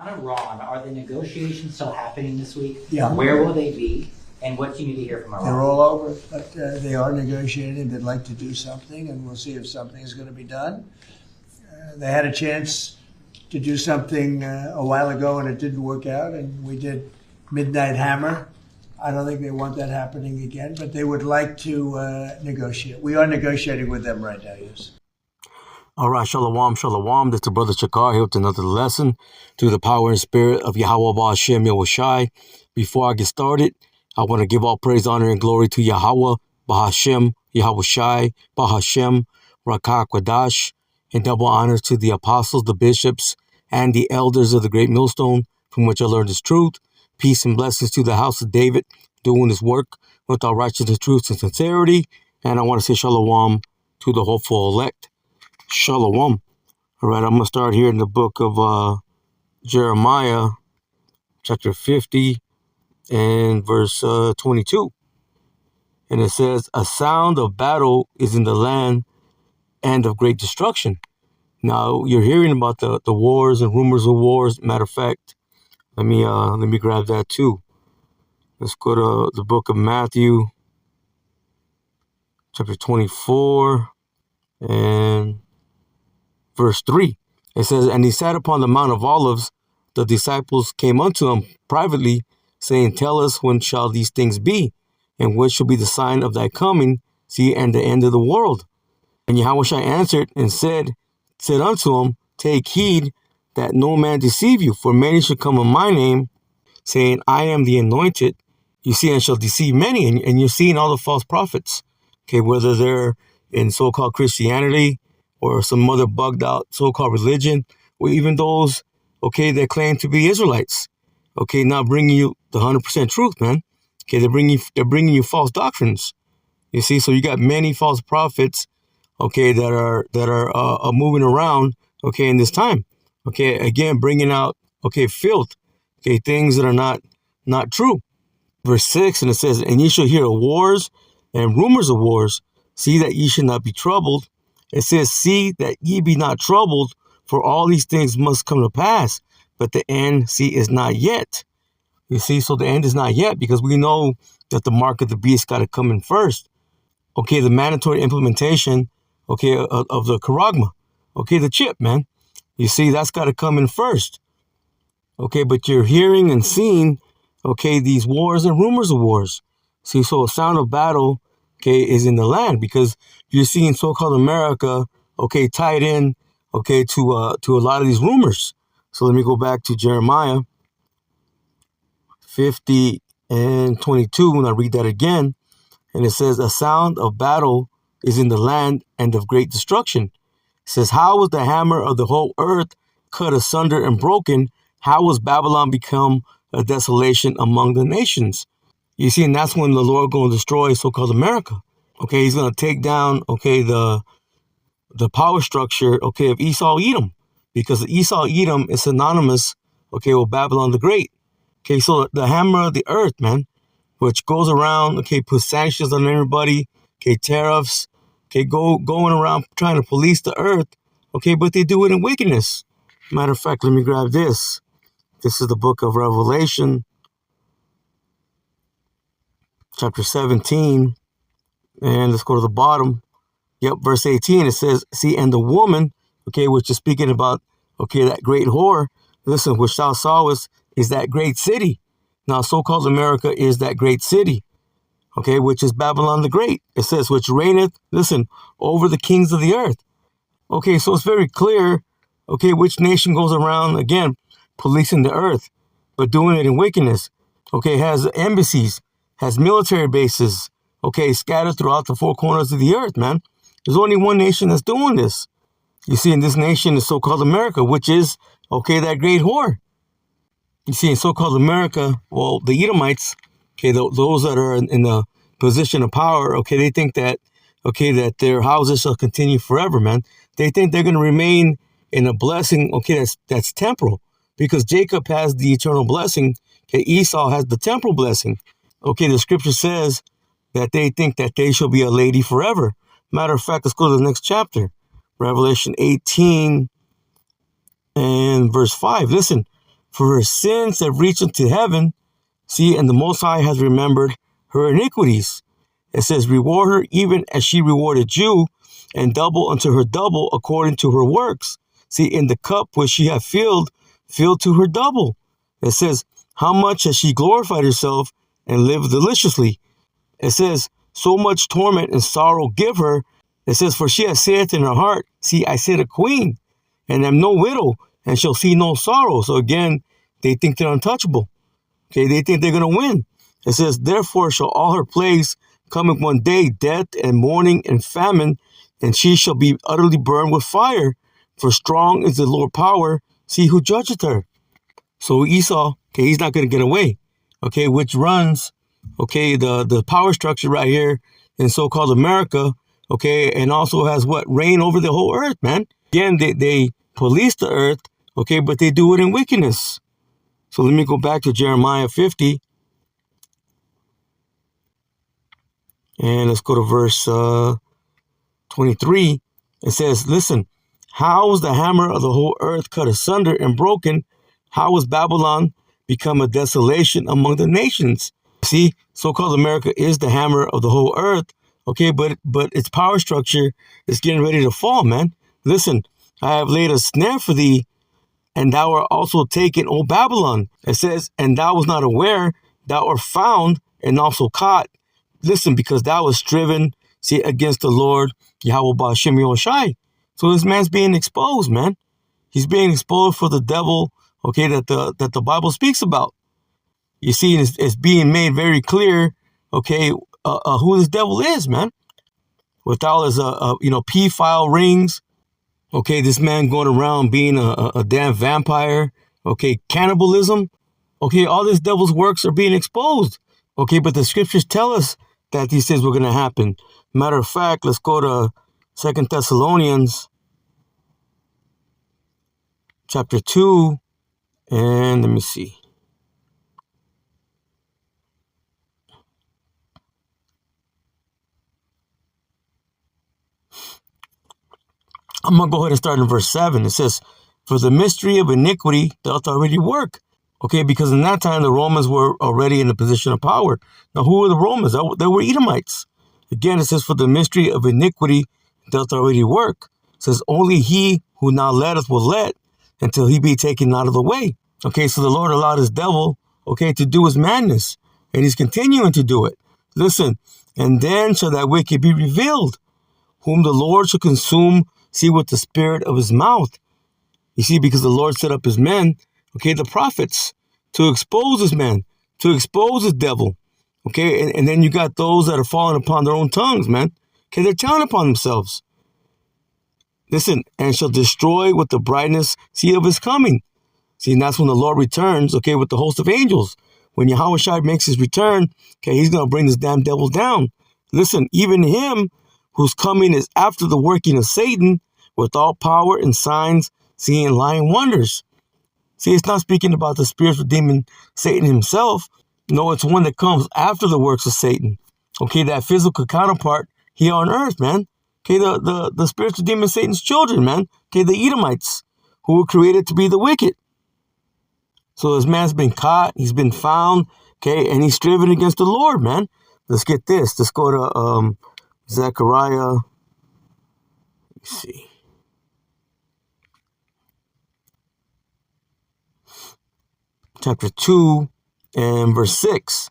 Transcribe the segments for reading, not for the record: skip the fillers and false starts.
On Iran, are the negotiations still happening this week? Yeah. Where will they be? And what do you need to hear from Iran? They're all over, but they are negotiating. They'd like to do something, and we'll see if something is going to be done. They had a chance to do something a while ago, and it didn't work out, and we did Midnight Hammer. I don't think they want that happening again, but they would like to negotiate. We are negotiating with them right now, yes. All right, shalom, shalom. This is Brother Shakar here with another lesson through the power and spirit of Yahweh Ba'Hashem Yahushai. Before I get started, I want to give all praise, honor, and glory to Yahweh Ba'Hashem Yahushai Ba'Hashem Rakah Kwadash, and double honors to the apostles, the bishops, and the elders of the great millstone from which I learned this truth. Peace and blessings to the house of David, doing this work with our righteousness, truth, and sincerity. And I want to say shalom to the hopeful elect. Shalom. All right, I'm going to start here in the book of Jeremiah, chapter 50 and verse 22. And it says, a sound of battle is in the land and of great destruction. Now, you're hearing about the wars and rumors of wars. Matter of fact, let me grab that too. Let's go to the book of Matthew, chapter 24 and verse 3. It says, and he sat upon the Mount of Olives. The disciples came unto him privately, saying, tell us, when shall these things be? And what shall be the sign of thy coming, see, and the end of the world? And Yahushua answered and said unto him, take heed that no man deceive you, for many shall come in my name, saying, I am the anointed. You see, and shall deceive many. And you're seeing all the false prophets, okay, whether they're in so-called Christianity or some other bugged out so-called religion, or even those, okay, that claim to be Israelites, okay, not bringing you the 100% truth, man. Okay, they're bringing you false doctrines. You see, so you got many false prophets, okay, that are moving around, okay, in this time, okay, again, bringing out, okay, filth, okay, things that are not true. Verse 6, and it says, and ye shall hear of wars and rumors of wars. See that ye should not be troubled. It says, see that ye be not troubled, for all these things must come to pass, but the end, see, is not yet. You see, so the end is not yet, because we know that the mark of the beast got to come in first. Okay, the mandatory implementation, okay, of the charagma, okay, the chip, man. You see, that's got to come in first. Okay, but you're hearing and seeing, okay, these wars and rumors of wars. See, so a sound of battle, okay, is in the land, because you're seeing so-called America, okay, tied in, okay, to a lot of these rumors. So let me go back to Jeremiah 50 and 22, and I read that again. And it says, a sound of battle is in the land and of great destruction. It says, how was the hammer of the whole earth cut asunder and broken? How was Babylon become a desolation among the nations? You see, and that's when the Lord going to destroy so-called America. Okay, he's going to take down, okay, the power structure, okay, of Esau Edom, because Esau Edom is synonymous, okay, with Babylon the Great. Okay, so the hammer of the earth, man, which goes around, okay, put sanctions on everybody, okay, tariffs, okay, going around trying to police the earth, okay, but they do it in wickedness. Matter of fact, let me grab this. This is the book of Revelation, chapter 17, and let's go to the bottom. Yep, verse 18, it says, see, and the woman, okay, which is speaking about, okay, that great whore, listen, which thou sawest is that great city. Now, so-called America is that great city, okay, which is Babylon the Great. It says, which reigneth, listen, over the kings of the earth. Okay, so it's very clear, okay, which nation goes around, again, policing the earth, but doing it in wickedness. Okay, has embassies, has military bases, okay, scattered throughout the four corners of the earth, man. There's only one nation that's doing this. You see, in this nation is so-called America, which is, okay, that great whore. You see, in so-called America, well, the Edomites, okay, those that are in the position of power, okay, they think that, okay, that their houses shall continue forever, man. They think they're going to remain in a blessing, okay, that's temporal, because Jacob has the eternal blessing, okay, Esau has the temporal blessing. Okay, the scripture says that they think that they shall be a lady forever. Matter of fact, let's go to the next chapter, Revelation 18 and verse 5. Listen, For her sins have reached unto heaven. See, and the Most High has remembered her iniquities. It says, reward her even as she rewarded you, and double unto her double according to her works. See, in the cup which she hath filled to her double. It says, how much has she glorified herself and lived deliciously? It says, so much torment and sorrow give her. It says, for she has said in her heart, see, I sit a queen, and am no widow, and shall see no sorrow. So again, they think they're untouchable. Okay, they think they're going to win. It says, therefore shall all her plagues come in one day, death and mourning and famine, and she shall be utterly burned with fire. For strong is the Lord power, see who judgeth her. So Esau, okay, he's not going to get away, okay, which runs, okay, the power structure right here in so-called America, okay, and also has what? Reign over the whole earth, man. Again, they police the earth, okay, but they do it in wickedness. So let me go back to Jeremiah 50. And let's go to verse 23. It says, listen, how was the hammer of the whole earth cut asunder and broken? How was Babylon become a desolation among the nations? See, so-called America is the hammer of the whole earth. Okay, but its power structure is getting ready to fall, man. Listen, I have laid a snare for thee, and thou art also taken, O Babylon. It says, and thou was not aware, thou art found and also caught. Listen, because thou was striven, see, against the Lord, Yahweh Ba'ashem Yoshai. So this man's being exposed, man. He's being exposed for the devil, okay, that the Bible speaks about. You see, it's being made very clear, okay, who this devil is, man. With all his, P-file rings, okay, this man going around being a damn vampire, okay, cannibalism, okay, all this devil's works are being exposed, okay, but the scriptures tell us that these things were going to happen. Matter of fact, let's go to 2 Thessalonians chapter 2, and let me see. I'm going to go ahead and start in verse 7. It says, for the mystery of iniquity doth already work. Okay, because in that time, the Romans were already in a position of power. Now, who were the Romans? They were Edomites. Again, it says, for the mystery of iniquity doth already work. It says, only he who now letteth will let until he be taken out of the way. Okay, so the Lord allowed his devil, okay, to do his madness. And he's continuing to do it. Listen, and then shall that wicked be revealed, whom the Lord shall consume, see, with the spirit of his mouth. You see, because the Lord set up his men, okay, the prophets, to expose his men, to expose his devil. Okay, and then you got those that are falling upon their own tongues, man. Okay, they're telling upon themselves. Listen, and shall destroy with the brightness, see, of his coming. See, and that's when the Lord returns, okay, with the host of angels. When Yahushua makes his return, okay, he's going to bring this damn devil down. Listen, even him whose coming is after the working of Satan with all power and signs, seeing lying wonders. See, it's not speaking about the spiritual demon Satan himself. No, it's one that comes after the works of Satan. Okay, that physical counterpart here on earth, man. Okay, the spiritual demon Satan's children, man. Okay, the Edomites, who were created to be the wicked. So this man's been caught, he's been found, okay, and he's striven against the Lord, man. Let's get this. Let's go to Zechariah. Let's see. Chapter 2 and verse 6.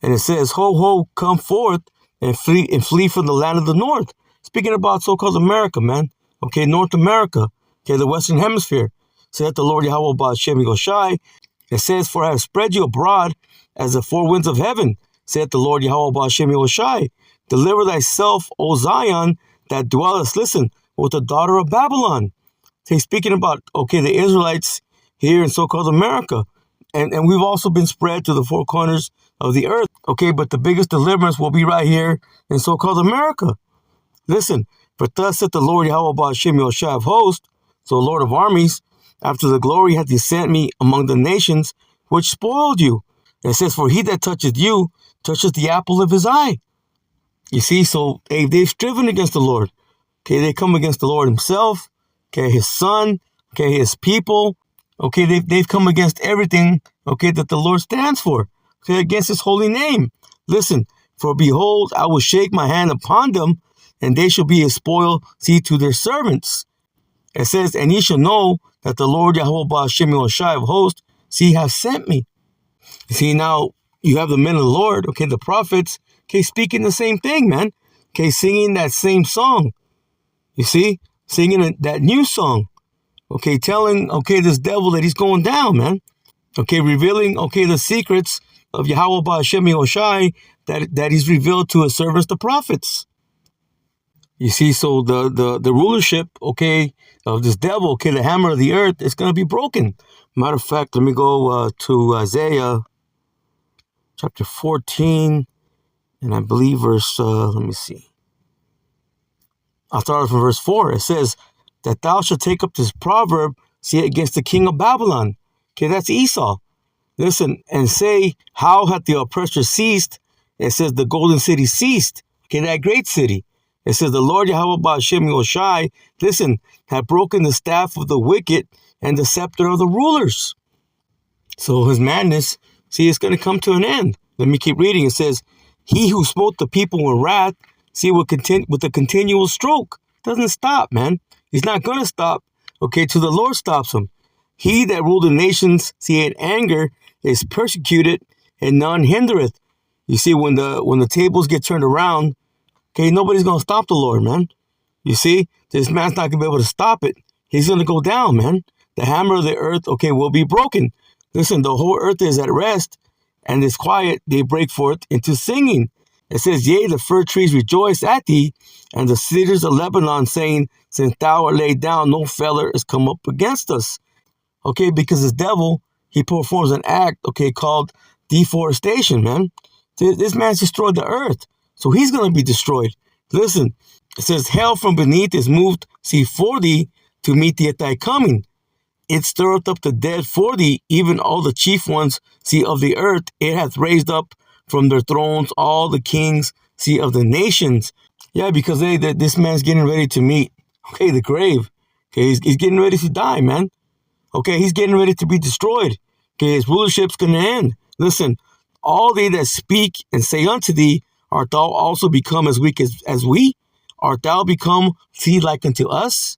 And it says, ho, ho, come forth and flee from the land of the north. Speaking about so-called America, man. Okay, North America. Okay, the Western Hemisphere. Saith the Lord Yahweh Ba'ashem Yoshai. It says, for I have spread you abroad as the four winds of heaven. Saith the Lord Yahweh Ba'ashem Yoshai. Deliver thyself, O Zion, that dwellest, listen, with the daughter of Babylon. He's speaking about, okay, the Israelites here in so-called America. And we've also been spread to the four corners of the earth. Okay, but the biggest deliverance will be right here in so-called America. Listen, for thus saith the Lord Yahweh Ba'ashem Yoshai of hosts, so Lord of armies, after the glory hath he sent me among the nations which spoiled you. And it says, for he that toucheth you touches the apple of his eye. You see, so they've striven against the Lord. Okay, they come against the Lord himself, okay, his son, okay, his people. Okay, they've come against everything, okay, that the Lord stands for, okay, against his holy name. Listen, for behold, I will shake my hand upon them, and they shall be a spoil, see, to their servants. It says, and ye shall know that the Lord Yahweh Hashem Shai of hosts, see, have sent me. You see, now you have the men of the Lord, okay, the prophets, okay, speaking the same thing, man. Okay, singing that same song. You see, singing that new song. Okay, telling, okay, this devil that he's going down, man. Okay, revealing, okay, the secrets of Yahweh Hashem Shai that he's revealed to his servants, the prophets. You see, so the rulership, okay, of this devil, okay, the hammer of the earth, is going to be broken. Matter of fact, let me go to Isaiah chapter 14, and I believe verse, let me see. I'll start from verse 4. It says, that thou shalt take up this proverb, see, against the king of Babylon. Okay, that's Esau. Listen, and say, how hath the oppressor ceased? It says, the golden city ceased. Okay, that great city. It says, the Lord Yahweh Hashem Shai, listen, had broken the staff of the wicked and the scepter of the rulers. So his madness, see, it's going to come to an end. Let me keep reading. It says, he who smote the people with wrath, see, will continue with a continual stroke. Doesn't stop, man. He's not going to stop, okay, till the Lord stops him. He that ruled the nations, see, in anger, is persecuted, and none hindereth. You see, when the tables get turned around, okay, nobody's going to stop the Lord, man. You see, this man's not going to be able to stop it. He's going to go down, man. The hammer of the earth, okay, will be broken. Listen, the whole earth is at rest, and is quiet. They break forth into singing. It says, yea, the fir trees rejoice at thee, and the cedars of Lebanon, saying, since thou art laid down, no feller is come up against us. Okay, because this devil, he performs an act, okay, called deforestation, man. This man's destroyed the earth, so he's going to be destroyed. Listen, it says, hell from beneath is moved, see, for thee, to meet thee at thy coming. It stirreth up the dead for thee, even all the chief ones, see, of the earth. It hath raised up from their thrones all the kings, see, of the nations. Yeah, because this man's getting ready to meet, okay, the grave. Okay, he's getting ready to die, man. Okay, he's getting ready to be destroyed. Okay, his rulership's going to end. Listen, all they that speak and say unto thee, art thou also become as weak as we? Art thou become, see, like unto us?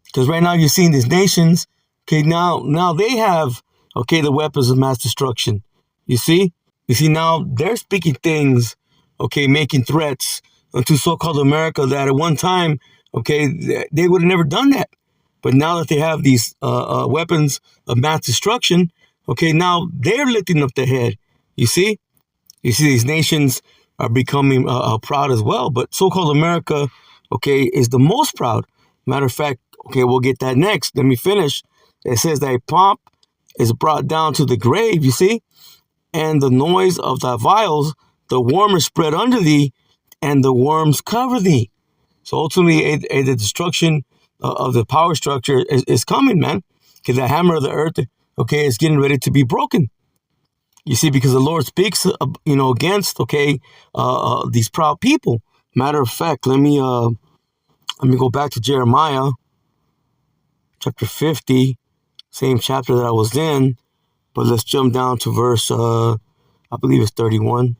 Because right now you're seeing these nations, okay, now they have, okay, the weapons of mass destruction. You see? You see, now they're speaking things, okay, making threats to so-called America that at one time, okay, they would have never done that. But now that they have these weapons of mass destruction, okay, now they're lifting up their head. You see? You see, these nations are becoming proud as well. But so-called America, okay, is the most proud. Matter of fact, okay, we'll get that next. Let me finish. It says thy pomp is brought down to the grave, you see? And the noise of thy vials, the worm is spread under thee, and the worms cover thee. So ultimately, the destruction of the power structure is coming, man. Because the hammer of the earth, okay, is getting ready to be broken. You see, because the Lord speaks, against, okay, these proud people. Matter of fact, let me go back to Jeremiah, chapter 50, same chapter that I was in, but let's jump down to verse, I believe it's 31.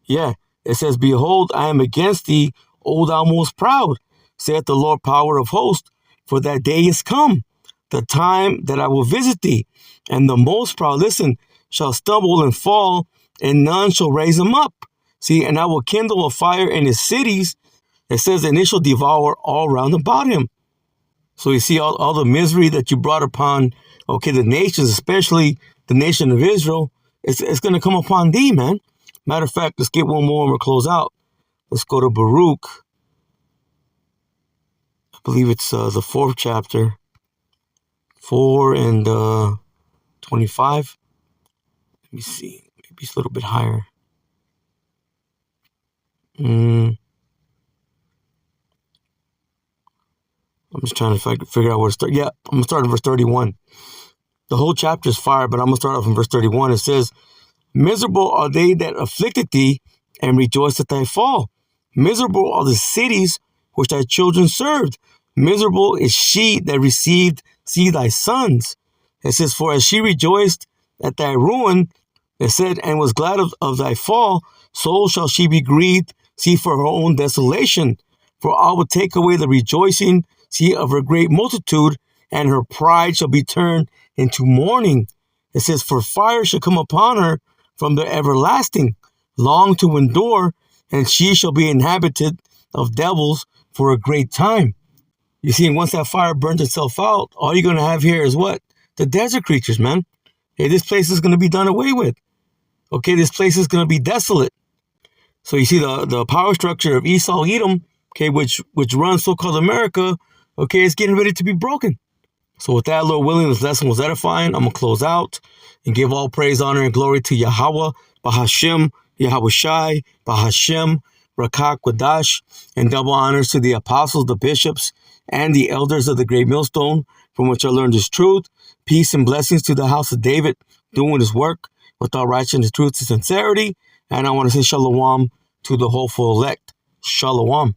Yeah, it says, behold, I am against thee, O thou most proud, saith the Lord power of hosts, for that day is come, the time that I will visit thee, and the most proud, listen, shall stumble and fall, and none shall raise him up. See, and I will kindle a fire in his cities. It says, and it shall devour all round about him. So you see all the misery that you brought upon, okay, the nations, especially the nation of Israel, it's going to come upon thee, man. Matter of fact, let's get one more and we'll close out. Let's go to Baruch. I believe it's the 4th chapter, 4 and 25. Let me see. Maybe it's a little bit higher. I'm just trying to figure out where to start. Yeah, I'm going to start in verse 31. The whole chapter is fire, but I'm going to start off in verse 31. It says, miserable are they that afflicted thee, and rejoice at thy fall. Miserable are the cities which thy children served. Miserable is she that received see thy sons. It says, for as she rejoiced at thy ruin, it said, and was glad of thy fall, so shall she be grieved, see, for her own desolation. For I will take away the rejoicing, see, of her great multitude, and her pride shall be turned into mourning. It says, for fire shall come upon her from the everlasting, long to endure, and she shall be inhabited of devils for a great time. You see, once that fire burns itself out, all you're going to have here is what? The desert creatures, man. Hey, this place is going to be done away with. Okay, this place is going to be desolate. So you see the power structure of Esau, Edom, okay, which runs so-called America, okay, it's getting ready to be broken. So with that, Lord willing, this lesson was edifying. I'm going to close out and give all praise, honor, and glory to Yahweh, Bahashem, Yahweh Shai, Bahashem, Rakak Wadash, and double honors to the apostles, the bishops, and the elders of the great millstone, from which I learned his truth. Peace and blessings to the house of David, doing his work with all righteousness, truth, and sincerity. And I want to say shalom to the hopeful elect. Shalom.